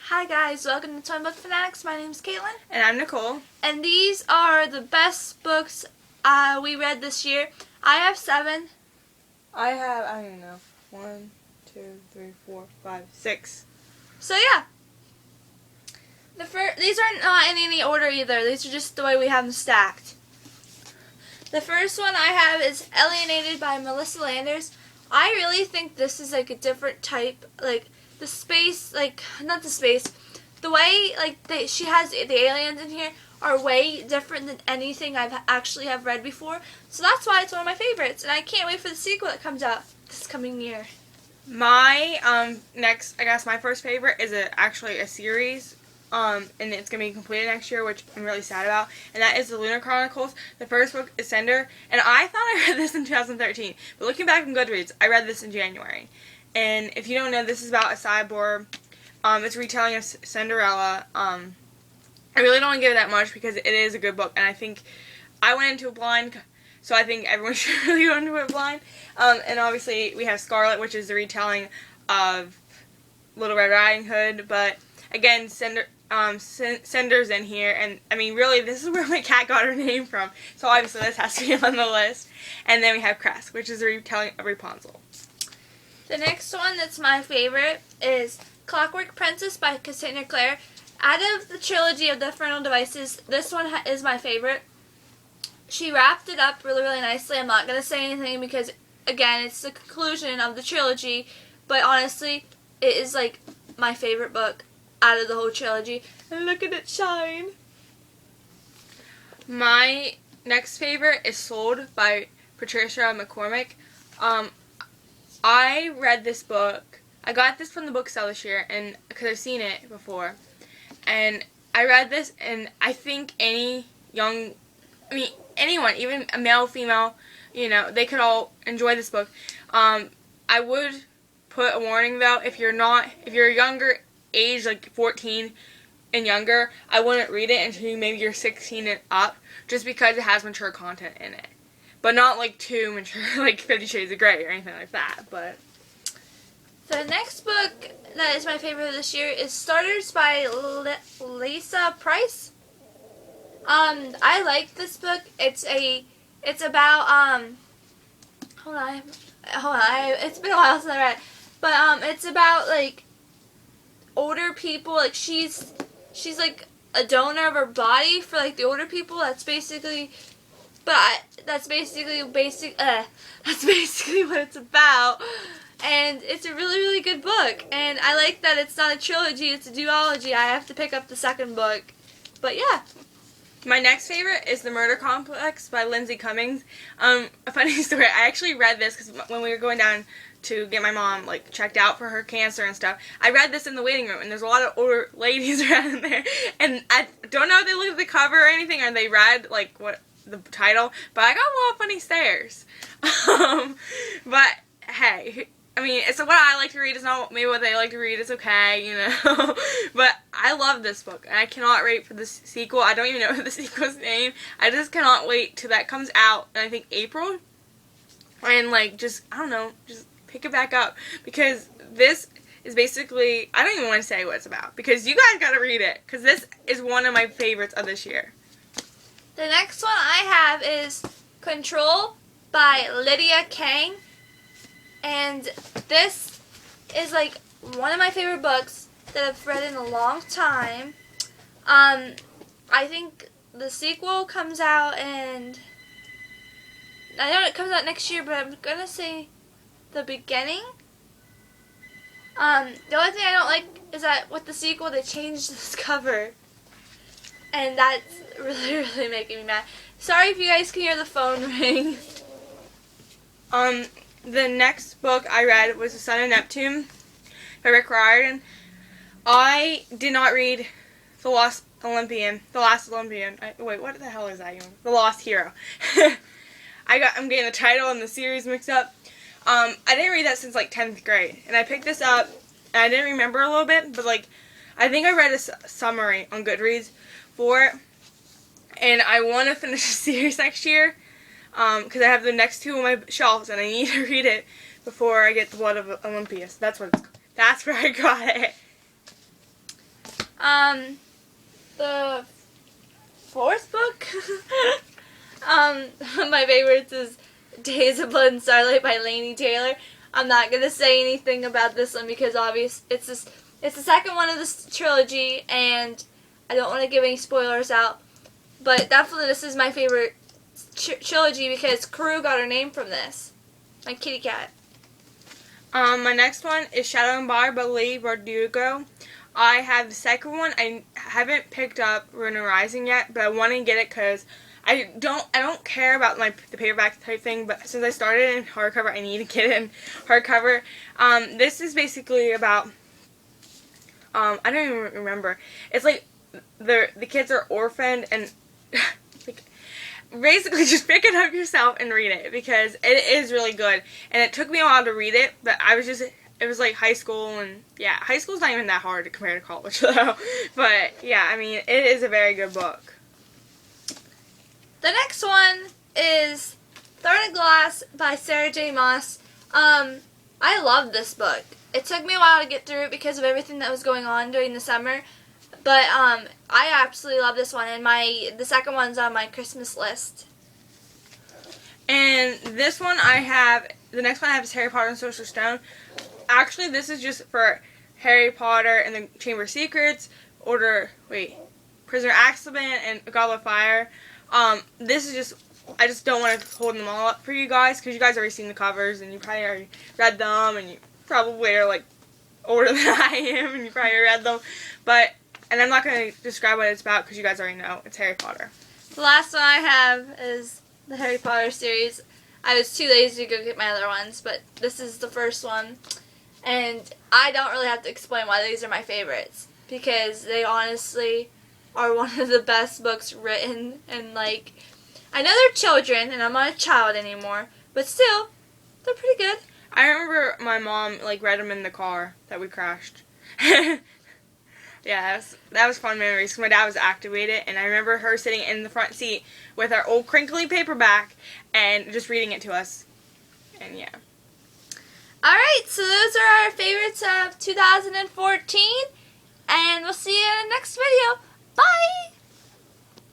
Hi guys, welcome to Toy Book Fanatics. My name's Caitlin. And I'm Nicole. And these are the best books we read this year. I have 7. I don't even know. 1, 2, 3, 4, 5, 6. So yeah. These are not in any order either. These are just the way we have them stacked. The first one I have is Alienated by Melissa Landers. I really think this is like a different type, like the space, like not the space, the way like she has the aliens in here are way different than anything I've actually have read before. So that's why it's one of my favorites, and I can't wait for the sequel that comes out this coming year. My my first favorite is actually a series, and it's gonna be completed next year, which I'm really sad about. And that is the Lunar Chronicles. The first book is Cinder, and I thought I read this in 2013, but looking back on Goodreads, I read this in January. And if you don't know, this is about a cyborg. It's a retelling of Cinderella. I really don't want to give it that much because it is a good book, and I think I went into it blind, so I think everyone should really go into it blind. And obviously we have Scarlet, which is the retelling of Little Red Riding Hood, but again, Cinder's in here, and I mean, really, this is where my cat got her name from, so obviously this has to be on the list. And then we have Cress, which is the retelling of Rapunzel. The next one that's my favorite is Clockwork Princess by Cassandra Clare. Out of the trilogy of the Infernal Devices, this one is my favorite. She wrapped it up really, really nicely. I'm not going to say anything because, again, it's the conclusion of the trilogy, but honestly, it is like my favorite book out of the whole trilogy. And look at it shine. My next favorite is Sold by Patricia McCormick. I read this book. I got this from the bookstore this year, and because I've seen it before. And I read this, and I think anyone, even a male, female, they could all enjoy this book. I would put a warning though, if you're a younger age, like 14 and younger, I wouldn't read it until maybe you're 16 and up, just because it has mature content in it. But not like too mature, like 50 Shades of Grey or anything like that. But the next book that is my favorite this year is Starters by Lisa Price. I like this book. It's about hold on, it's been a while since I read it. But it's about like older people. Like she's like a donor of her body for like the older people. That's basically that's basically what it's about. And it's a really, really good book. And I like that it's not a trilogy, it's a duology. I have to pick up the second book. But yeah. My next favorite is The Murder Complex by Lindsay Cummings. A funny story, I actually read this because when we were going down to get my mom like checked out for her cancer and stuff, I read this in the waiting room, and there's a lot of older ladies around in there. And I don't know if they looked at the cover or anything, or they read like what the title, but I got a lot of funny stares. But hey, I mean, it's what I like to read. It's not maybe what they like to read. It's okay, But I love this book, and I cannot wait for the sequel. I don't even know the sequel's name. I just cannot wait till that comes out, and I think April. And just pick it back up, because this is basically, I don't even want to say what it's about, because you guys got to read it, because this is one of my favorites of this year. The next one I have is Control by Lydia Kang. And this is like one of my favorite books that I've read in a long time. I think the sequel comes out I know it comes out next year, but I'm gonna say the beginning. The only thing I don't like is that with the sequel they changed this cover. And that's really, really making me mad. Sorry if you guys can hear the phone ring. The next book I read was The Son of Neptune by Rick Riordan. I did not read The Last Olympian. Wait, what the hell is that even? The Lost Hero. I'm getting the title and the series mixed up. I didn't read that since 10th grade, and I picked this up, and I didn't remember a little bit, but I think I read a summary on Goodreads for it, and I want to finish the series next year, because I have the next 2 on my shelves, and I need to read it before I get The Blood of Olympias. That's where I got it. The fourth book, my favorites is Days of Blood and Starlight by Laini Taylor. I'm not gonna say anything about this one because it's the second one of this trilogy, and I don't want to give any spoilers out. But definitely, this is my favorite trilogy because Karou got her name from this. My kitty cat. My next one is Shadow and Bar by Leigh Bardugo. I have the second one. I haven't picked up Ruin Rising yet, but I want to get it because I don't care about the paperback type thing, but since I started in hardcover, I need to get it in hardcover. This is basically about I don't even remember. It's like the kids are orphaned and like, basically just pick it up yourself and read it because it is really good. And it took me a while to read it, but it was like high school, and yeah, high school's not even that hard to compare to college though. But yeah, I mean, it is a very good book. The next one is Thorn and Glass by Sarah J. Maas. I love this book. It took me a while to get through it because of everything that was going on during the summer. But I absolutely love this one, and the second one's on my Christmas list. And the next one I have is Harry Potter and the Sorcerer's Stone. Actually, this is just for Harry Potter and the Chamber of Secrets, Prisoner of Azkaban, and Goblet of Fire. This is just, I just don't want to hold them all up for you guys because you guys already seen the covers and you probably already read them, and you probably are like older than I am and you probably read them. And I'm not going to describe what it's about because you guys already know. It's Harry Potter. The last one I have is the Harry Potter series. I was too lazy to go get my other ones, but this is the first one. And I don't really have to explain why these are my favorites because they honestly are one of the best books written. And like, I know they're children and I'm not a child anymore, but still, they're pretty good. I remember my mom read them in the car that we crashed. Yeah, that was fun memories. My dad was activated, and I remember her sitting in the front seat with our old crinkly paperback and just reading it to us. And yeah. Alright, so those are our favorites of 2014, and we'll see you in the next video. Bye!